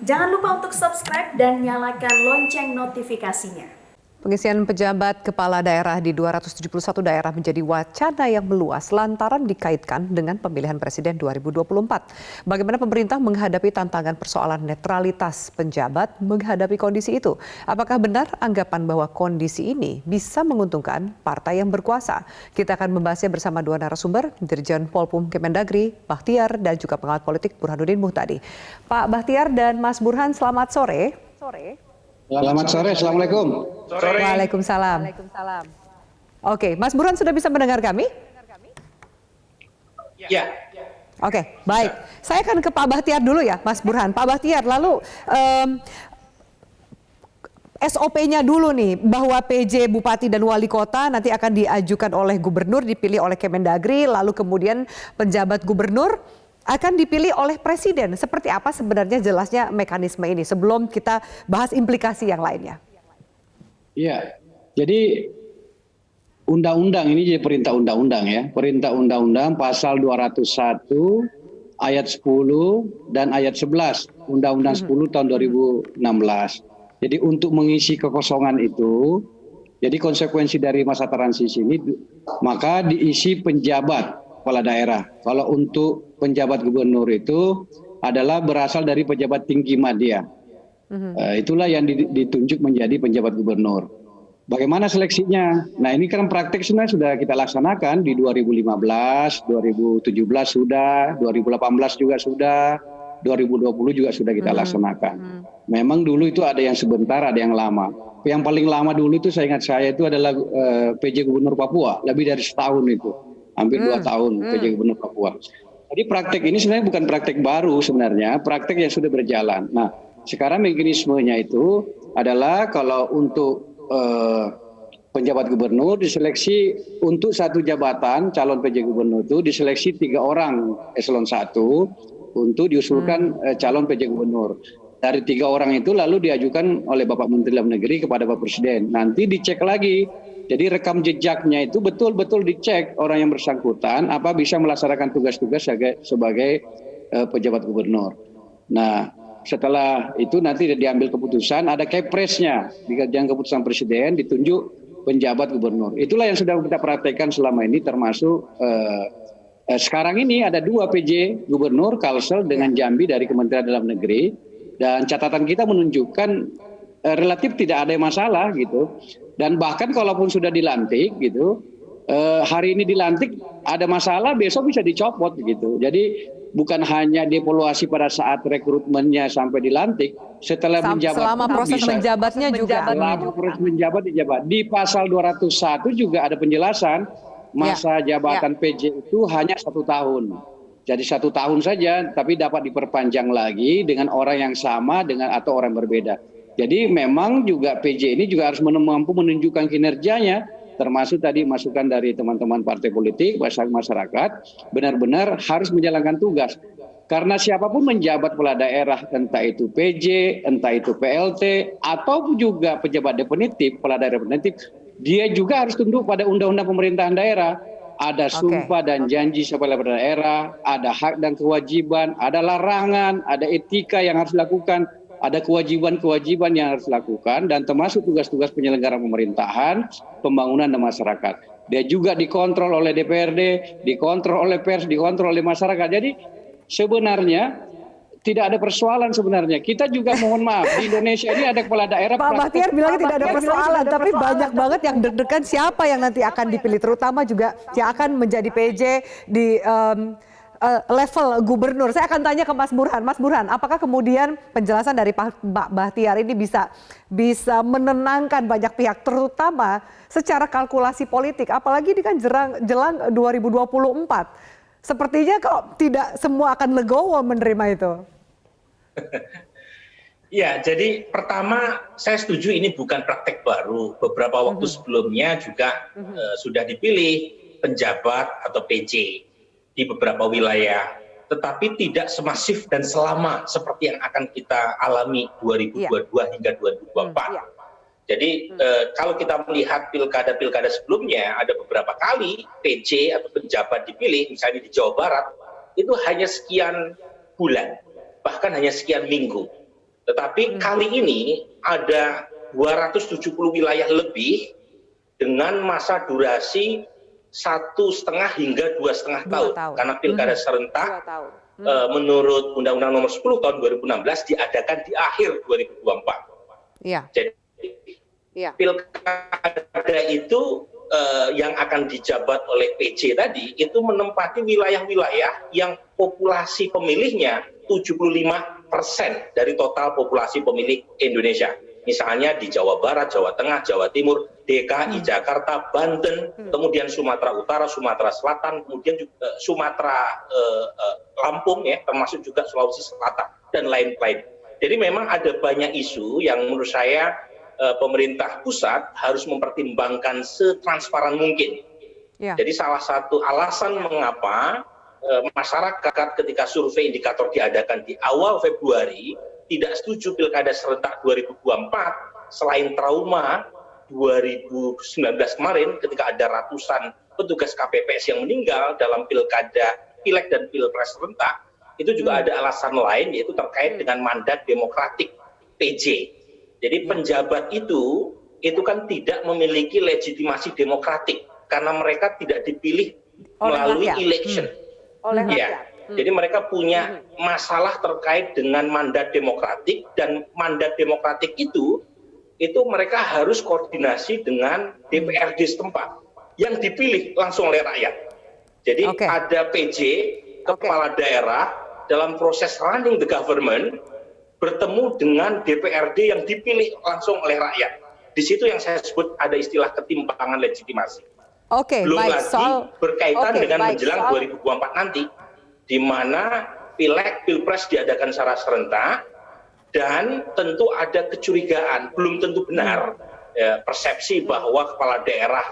Jangan lupa untuk subscribe dan nyalakan lonceng notifikasinya. Pengisian pejabat kepala daerah di 271 daerah menjadi wacana yang meluas lantaran dikaitkan dengan pemilihan presiden 2024. Bagaimana pemerintah menghadapi tantangan persoalan netralitas penjabat menghadapi kondisi itu? Apakah benar anggapan bahwa kondisi ini bisa menguntungkan partai yang berkuasa? Kita akan membahasnya bersama dua narasumber, Dirjen Polpum Kemendagri, Bahtiar, dan juga pengamat politik Burhanuddin Muhtadi. Pak Bahtiar dan Mas Burhan, selamat sore. Selamat sore, Assalamualaikum. Waalaikumsalam. Oke, Mas Burhan sudah bisa mendengar kami? Ya. Oke, baik. Saya akan ke Pak Bahtiar dulu ya, Mas Burhan. Pak Bahtiar, lalu SOP-nya dulu nih, bahwa PJ Bupati dan Wali Kota nanti akan diajukan oleh Gubernur, dipilih oleh Kemendagri, lalu kemudian penjabat Gubernur akan dipilih oleh Presiden. Seperti apa sebenarnya jelasnya mekanisme ini sebelum kita bahas implikasi yang lainnya? Iya, jadi undang-undang ini jadi perintah undang-undang ya. Perintah undang-undang pasal 201 ayat 10 dan ayat 11 Undang-Undang 10 tahun 2016. Jadi untuk mengisi kekosongan itu, jadi konsekuensi dari masa transisi ini maka diisi penjabat kepala daerah. Kalau untuk penjabat gubernur itu adalah berasal dari pejabat tinggi media. Itulah yang ditunjuk menjadi penjabat gubernur. Bagaimana seleksinya? Nah ini kan praktek sebenarnya sudah kita laksanakan di 2015, 2017 sudah, 2018 juga sudah, 2020 juga sudah kita laksanakan. Memang dulu itu ada yang sebentar, ada yang lama. Yang paling lama dulu itu saya ingat itu adalah PJ Gubernur Papua, lebih dari setahun itu. Hampir 2 tahun PJ Gubernur Papua. Jadi praktek ini sebenarnya bukan praktek baru sebenarnya, praktek yang sudah berjalan. Nah, sekarang mekanismenya itu adalah kalau untuk penjabat gubernur diseleksi untuk satu jabatan calon PJ Gubernur itu diseleksi 3 orang eselon 1 untuk diusulkan calon PJ Gubernur. Dari 3 orang itu lalu diajukan oleh Bapak Menteri Dalam Negeri kepada Bapak Presiden. Nanti dicek lagi. Jadi rekam jejaknya itu betul-betul dicek orang yang bersangkutan apa bisa melaksanakan tugas-tugas sebagai pejabat gubernur. Nah, setelah itu nanti diambil keputusan, ada kepresnya, yang keputusan presiden ditunjuk penjabat gubernur. Itulah yang sudah kita praktekkan selama ini, termasuk sekarang ini ada 2 PJ gubernur Kalsel dengan Jambi dari Kementerian Dalam Negeri, dan catatan kita menunjukkan relatif tidak ada masalah gitu. Dan bahkan kalaupun sudah dilantik gitu, hari ini dilantik ada masalah besok bisa dicopot gitu. Jadi bukan hanya dievaluasi pada saat rekrutmennya sampai dilantik, setelah menjabat selama proses menjabatnya juga. Selama proses menjabat dijabat. Di pasal 201 juga ada penjelasan masa jabatan PJ itu hanya 1 tahun. Jadi 1 tahun saja, tapi dapat diperpanjang lagi dengan orang yang sama dengan atau orang berbeda. Jadi memang juga PJ ini juga harus mampu menunjukkan kinerjanya, termasuk tadi masukan dari teman-teman partai politik, masyarakat, benar-benar harus menjalankan tugas. Karena siapapun menjabat kepala daerah, entah itu PJ, entah itu PLT, ataupun juga pejabat definitif, kepala daerah definitif, dia juga harus tunduk pada undang-undang pemerintahan daerah. Ada sumpah dan janji kepala daerah, ada hak dan kewajiban, ada larangan, ada etika yang harus dilakukan. Ada kewajiban-kewajiban yang harus dilakukan dan termasuk tugas-tugas penyelenggara pemerintahan, pembangunan dan masyarakat. Dia juga dikontrol oleh DPRD, dikontrol oleh pers, dikontrol oleh masyarakat. Jadi sebenarnya tidak ada persoalan sebenarnya. Kita juga mohon maaf, di Indonesia ini ada kepala daerah. Pak Bahtiar bilang tidak ada persoalan, tapi banyak banget yang deg-degan siapa yang nanti akan dipilih, terutama juga yang akan menjadi PJ di level gubernur. Saya akan tanya ke Mas Burhan. Mas Burhan, apakah kemudian penjelasan dari Pak Bahtiar ini bisa menenangkan banyak pihak, terutama secara kalkulasi politik, apalagi ini kan jelang 2024. Sepertinya kok tidak semua akan legowo menerima itu. Ya, jadi pertama saya setuju ini bukan praktek baru. Beberapa waktu sebelumnya juga sudah dipilih penjabat atau PJ di beberapa wilayah, tetapi tidak semasif dan selama seperti yang akan kita alami 2022 hingga 2024. Jadi kalau kita melihat pilkada-pilkada sebelumnya, ada beberapa kali PJ atau penjabat dipilih, misalnya di Jawa Barat, itu hanya sekian bulan, bahkan hanya sekian minggu. Tetapi kali ini ada 270 wilayah lebih dengan masa durasi 1,5 hingga 2,5 tahun. Karena pilkada serentak menurut Undang-Undang Nomor 10 Tahun 2016 diadakan di akhir 2024. Iya. Jadi pilkada itu yang akan dijabat oleh PJ tadi itu menempati wilayah-wilayah yang populasi pemilihnya 75% dari total populasi pemilih Indonesia. Misalnya di Jawa Barat, Jawa Tengah, Jawa Timur, DKI, Jakarta, Banten, kemudian Sumatera Utara, Sumatera Selatan, kemudian juga Sumatera Lampung ya, termasuk juga Sulawesi Selatan dan lain-lain. Jadi memang ada banyak isu yang menurut saya pemerintah pusat harus mempertimbangkan setransparan mungkin. Ya. Jadi salah satu alasan mengapa masyarakat ketika survei indikator diadakan di awal Februari tidak setuju pilkada serentak 2024 selain trauma 2019 kemarin ketika ada ratusan petugas KPPS yang meninggal dalam pilkada pileg dan pilpres serentak, itu juga ada alasan lain yaitu terkait dengan mandat demokratik PJ. Jadi penjabat itu kan tidak memiliki legitimasi demokratik karena mereka tidak dipilih melalui election. Oleh rakyat. Jadi mereka punya masalah terkait dengan mandat demokratik dan mandat demokratik itu mereka harus koordinasi dengan DPRD setempat yang dipilih langsung oleh rakyat. Jadi ada PJ, kepala daerah dalam proses running the government bertemu dengan DPRD yang dipilih langsung oleh rakyat. Di situ yang saya sebut ada istilah ketimpangan legitimasi. Belum lagi berkaitan dengan menjelang 2024 nanti, di mana pileg pilpres diadakan secara serentak dan tentu ada kecurigaan, belum tentu benar persepsi bahwa kepala daerah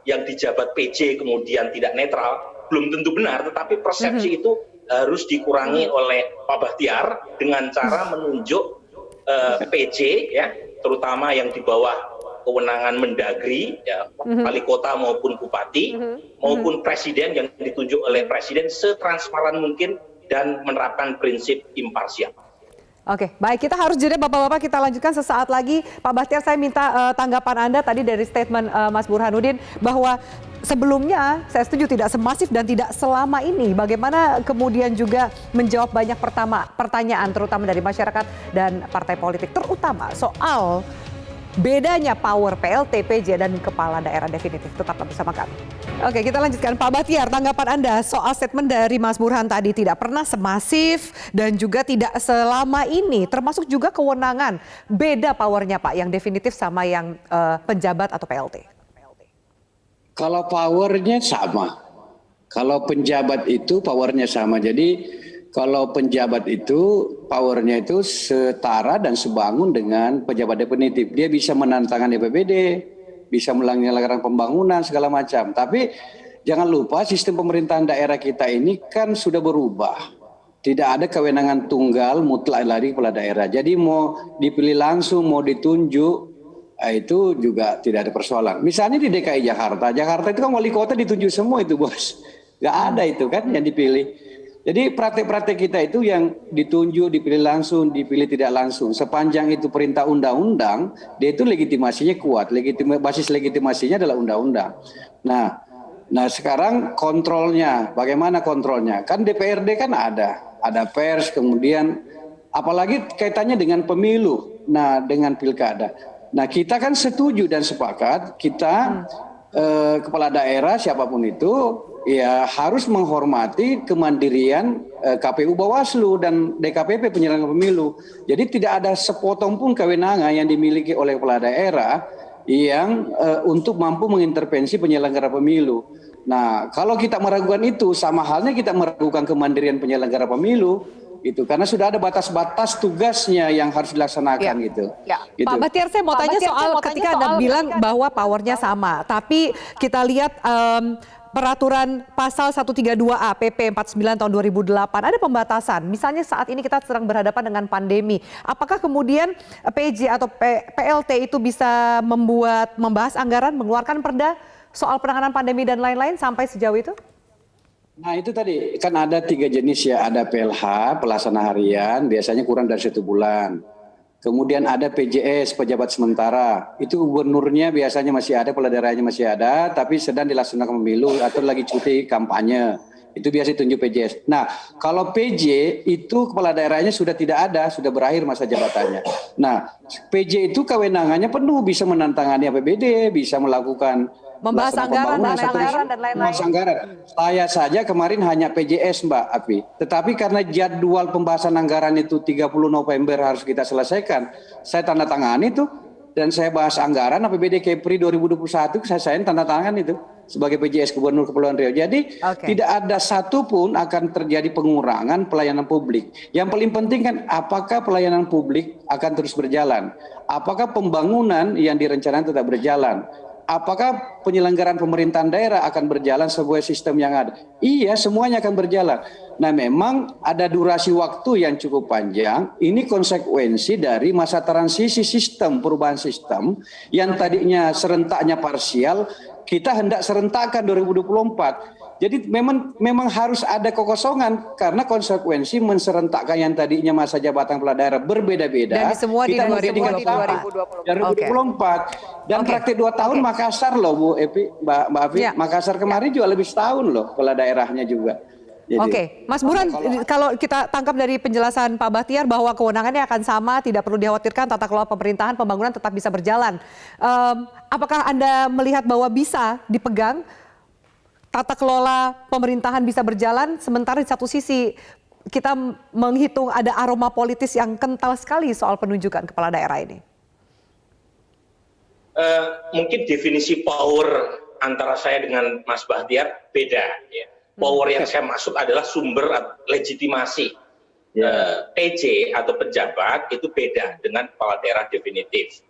yang dijabat PJ kemudian tidak netral, belum tentu benar, tetapi persepsi itu harus dikurangi oleh Pak Bahtiar dengan cara menunjuk PJ ya, terutama yang di bawah kewenangan Mendagri, ya, wali kota maupun bupati, maupun presiden yang ditunjuk oleh presiden setransparan mungkin dan menerapkan prinsip imparsial. Oke, baik, kita harus jeda Bapak-Bapak, kita lanjutkan sesaat lagi. Pak Bahtiar, saya minta tanggapan Anda tadi dari statement Mas Burhanuddin bahwa sebelumnya saya setuju tidak semasif dan tidak selama ini. Bagaimana kemudian juga menjawab banyak pertanyaan terutama dari masyarakat dan partai politik, terutama soal bedanya power PLT, PJ, dan kepala daerah definitif. Tetaplah bersama kami. Oke, kita lanjutkan. Pak Bahtiar, tanggapan Anda soal statement dari Mas Burhan tadi tidak pernah semasif dan juga tidak selama ini, termasuk juga kewenangan. Beda powernya Pak, yang definitif sama yang penjabat atau PLT. Kalau powernya sama. Kalau penjabat itu powernya sama. Jadi kalau penjabat itu powernya itu setara dan sebangun dengan pejabat definitif. Dia bisa menantangkan DPBD, bisa menyelenggarkan pembangunan segala macam. Tapi jangan lupa sistem pemerintahan daerah kita ini kan sudah berubah. Tidak ada kewenangan tunggal mutlak lagi kepala daerah. Jadi mau dipilih langsung, mau ditunjuk, itu juga tidak ada persoalan. Misalnya di DKI Jakarta itu kan wali kota ditunjuk semua itu bos. Nggak ada itu kan yang dipilih. Jadi praktek-praktek kita itu yang ditunjuk, dipilih langsung, dipilih tidak langsung. Sepanjang itu perintah undang-undang, dia itu legitimasinya kuat. Basis legitimasinya adalah undang-undang. Nah sekarang kontrolnya, bagaimana kontrolnya? Kan DPRD kan ada pers, kemudian apalagi kaitannya dengan pemilu, dengan pilkada. Nah kita kan setuju dan sepakat, kita kepala daerah siapapun itu ya harus menghormati kemandirian KPU Bawaslu dan DKPP penyelenggara pemilu. Jadi tidak ada sepotong pun kewenangan yang dimiliki oleh kepala daerah yang untuk mampu mengintervensi penyelenggara pemilu. Nah, kalau kita meragukan itu sama halnya kita meragukan kemandirian penyelenggara pemilu itu karena sudah ada batas-batas tugasnya yang harus dilaksanakan gitu. Gitu. Pak Bahtiar, saya mau tanya soal ketika Anda bilang bahwa powernya sama, tapi kita lihat peraturan pasal 132A PP 49 tahun 2008 ada pembatasan. Misalnya saat ini kita sedang berhadapan dengan pandemi. Apakah kemudian PJ atau PLT itu bisa membahas anggaran, mengeluarkan perda soal penanganan pandemi dan lain-lain sampai sejauh itu? Nah itu tadi kan ada 3 jenis ya, ada PLH, pelaksana harian, biasanya kurang dari 1 bulan. Kemudian ada PJS, pejabat sementara. Itu gubernurnya biasanya masih ada, kepala daerahnya masih ada, tapi sedang dilaksanakan pemilu atau lagi cuti kampanye. Itu biasa ditunjuk PJS. Nah, kalau PJ itu kepala daerahnya sudah tidak ada, sudah berakhir masa jabatannya. Nah, PJ itu kewenangannya penuh, bisa menantangani APBD, bisa melakukan Membahas anggaran dan lain-lain. Membahas anggaran. Saya saja kemarin hanya PJS, Mbak Afi. Tetapi karena jadwal pembahasan anggaran itu 30 November harus kita selesaikan, saya tanda tangani itu dan saya bahas anggaran APBD Kepri 2021, saya tanda tangan itu sebagai PJS Gubernur Kepulauan Riau. Jadi tidak ada satupun akan terjadi pengurangan pelayanan publik. Yang paling penting kan apakah pelayanan publik akan terus berjalan? Apakah pembangunan yang direncanakan tetap berjalan? Apakah penyelenggaraan pemerintahan daerah akan berjalan sesuai sistem yang ada? Iya, semuanya akan berjalan. Nah, memang ada durasi waktu yang cukup panjang. Ini konsekuensi dari masa transisi sistem, perubahan sistem yang tadinya serentaknya parsial, kita hendak serentakkan 2024. Jadi memang harus ada kekosongan karena konsekuensi menserentakkan yang tadinya masa jabatan kepala daerah berbeda-beda. Dan semua di 2024. Dan praktik 2 tahun Makassar loh Bu Epi, Mbak Afi. Ya. Makassar kemarin juga lebih setahun loh kepala daerahnya juga. Oke, Mas Burhan, kalau kita tangkap dari penjelasan Pak Bahtiar bahwa kewenangannya akan sama, tidak perlu dikhawatirkan, tata kelola pemerintahan, pembangunan tetap bisa berjalan. Apakah Anda melihat bahwa bisa dipegang tata kelola pemerintahan bisa berjalan, sementara di satu sisi kita menghitung ada aroma politis yang kental sekali soal penunjukan kepala daerah ini? Mungkin definisi power antara saya dengan Mas Bahtiar beda. Ya. Power yang saya maksud adalah sumber legitimasi. PJ atau pejabat itu beda dengan kepala daerah definitif.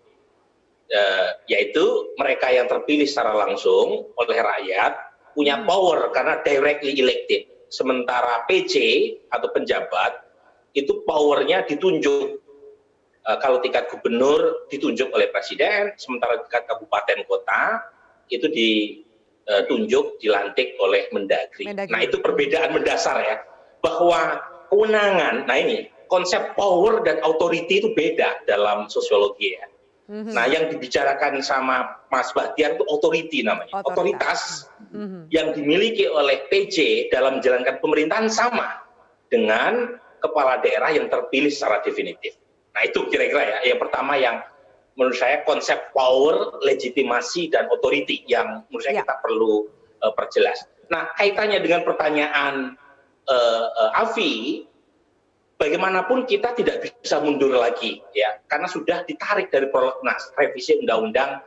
Yaitu mereka yang terpilih secara langsung oleh rakyat, punya power karena directly elected. Sementara PJ atau penjabat itu powernya ditunjuk. Kalau tingkat gubernur ditunjuk oleh presiden, sementara tingkat kabupaten kota itu ditunjuk, dilantik oleh Mendagri. Nah, itu perbedaan mendasar ya. Bahwa kewenangan, nah ini konsep power dan authority itu beda dalam sosiologi ya. Nah, yang dibicarakan sama Mas Bahtiar itu authority namanya. Otoritas yang dimiliki oleh PJ dalam menjalankan pemerintahan sama dengan kepala daerah yang terpilih secara definitif. Nah, itu kira-kira ya. Yang pertama yang menurut saya konsep power, legitimasi, dan authority yang menurut saya kita perlu perjelas. Nah, kaitannya dengan pertanyaan Afi, bagaimanapun kita tidak bisa mundur lagi ya, karena sudah ditarik dari prolegnas revisi Undang-Undang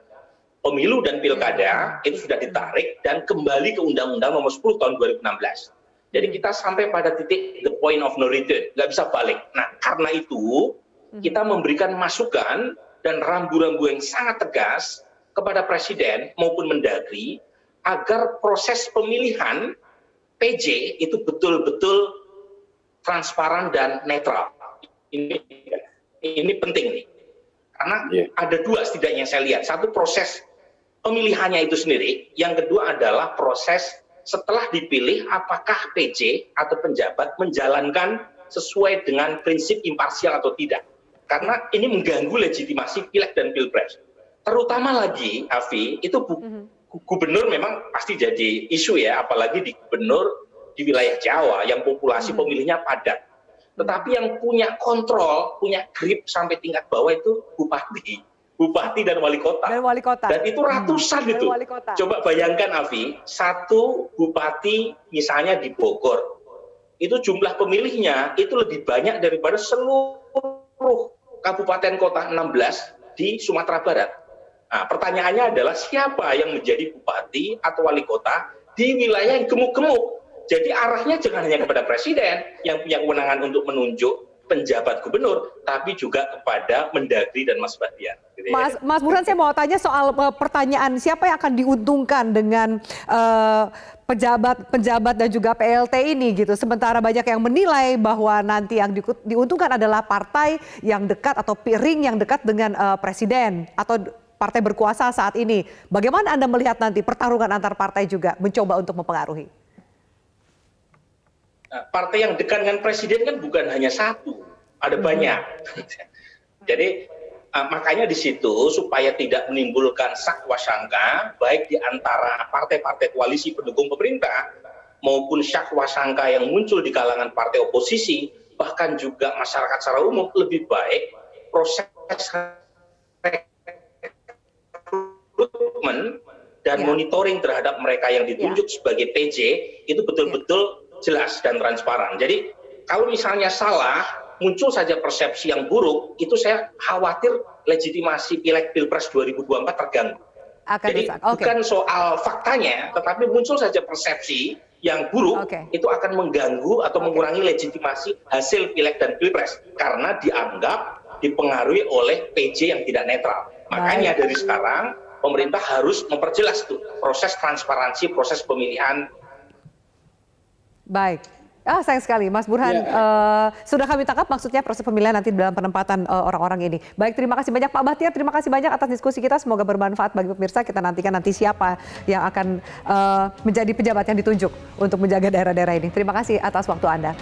Pemilu dan Pilkada itu sudah ditarik dan kembali ke Undang-Undang Nomor 10 Tahun 2016. Jadi kita sampai pada titik the point of no return, nggak bisa balik. Nah, karena itu kita memberikan masukan dan rambu-rambu yang sangat tegas kepada Presiden maupun Mendagri agar proses pemilihan PJ itu betul-betul transparan dan netral. Ini penting nih, karena ada dua setidaknya saya lihat. Satu, proses pemilihannya itu sendiri. Yang kedua adalah proses setelah dipilih apakah PJ atau penjabat menjalankan sesuai dengan prinsip imparsial atau tidak. Karena ini mengganggu legitimasi pileg dan pilpres. Terutama lagi, Afi, itu gubernur memang pasti jadi isu ya, apalagi di gubernur di wilayah Jawa yang populasi pemilihnya padat. Tetapi yang punya kontrol, punya grip sampai tingkat bawah itu bupati dan wali kota. Dan itu ratusan itu. Coba bayangkan Afi, satu bupati misalnya di Bogor, itu jumlah pemilihnya itu lebih banyak daripada seluruh kabupaten kota 16 di Sumatera Barat. Nah, pertanyaannya adalah siapa yang menjadi bupati atau wali kota di wilayah yang gemuk-gemuk? Jadi arahnya jangan hanya kepada presiden yang punya kewenangan untuk menunjuk penjabat gubernur, tapi juga kepada Mendagri dan Mas Bahtiar. Gitu ya. Mas Burhan, saya mau tanya soal pertanyaan siapa yang akan diuntungkan dengan pejabat dan juga PLT ini gitu. Sementara banyak yang menilai bahwa nanti yang diuntungkan adalah partai yang dekat atau ring yang dekat dengan presiden atau partai berkuasa saat ini. Bagaimana Anda melihat nanti pertarungan antar partai juga mencoba untuk mempengaruhi? Partai yang dekat dengan presiden kan bukan hanya satu, ada banyak. Jadi makanya di situ supaya tidak menimbulkan sakwa sangka baik di antara partai-partai koalisi pendukung pemerintah maupun syakwa sangka yang muncul di kalangan partai oposisi, bahkan juga masyarakat secara umum, lebih baik proses rekrutmen dan monitoring terhadap mereka yang ditunjuk sebagai PJ itu betul-betul jelas dan transparan. Jadi kalau misalnya salah, muncul saja persepsi yang buruk, itu saya khawatir legitimasi pileg pilpres 2024 terganggu. Jadi bukan soal faktanya, tetapi muncul saja persepsi yang buruk, itu akan mengganggu atau mengurangi legitimasi hasil pileg dan pilpres karena dianggap dipengaruhi oleh PJ yang tidak netral. Makanya dari sekarang pemerintah harus memperjelas tuh proses transparansi, proses pemilihan. Baik. Sayang sekali, Mas Burhan. Sudah kami tangkap maksudnya proses pemilihan nanti dalam penempatan orang-orang ini. Baik, terima kasih banyak Pak Bahtiar, terima kasih banyak atas diskusi kita. Semoga bermanfaat bagi pemirsa. Kita nantikan nanti siapa yang akan menjadi pejabat yang ditunjuk untuk menjaga daerah-daerah ini. Terima kasih atas waktu Anda.